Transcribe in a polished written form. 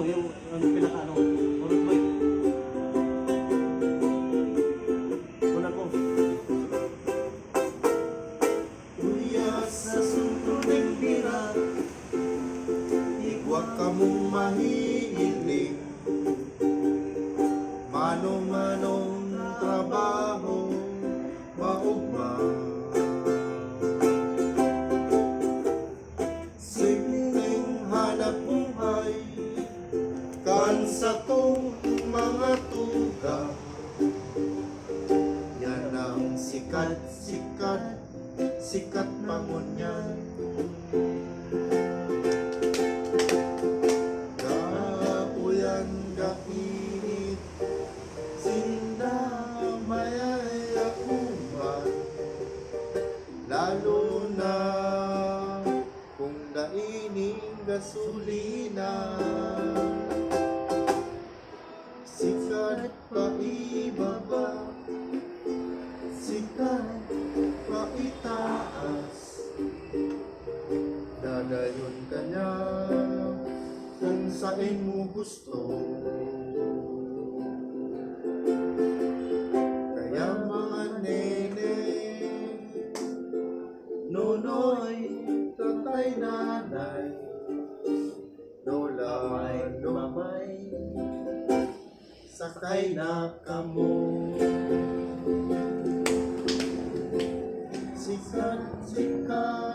yung pinaka ano. Alright, boy. Una ko. Kuya sa sunto ng bira, igwa ka mong mahihiling. Manong-manong trabaho, maugma. Simpleng hanap buhay, kan sa tong mga tuga. Yan ang sikat, sikat, sikat pangunyan. Gauyan, gainit, sinda mayaya uman. Lalo na kung daining gasolina. Sikat pa ibaba, sikat pa itaas. Dadayon ka niya kung saan mo gusto. Kaya mga nene, nonoy, tatay, nanay, lola, mamay, sakay na kamo. Sikat, sikat,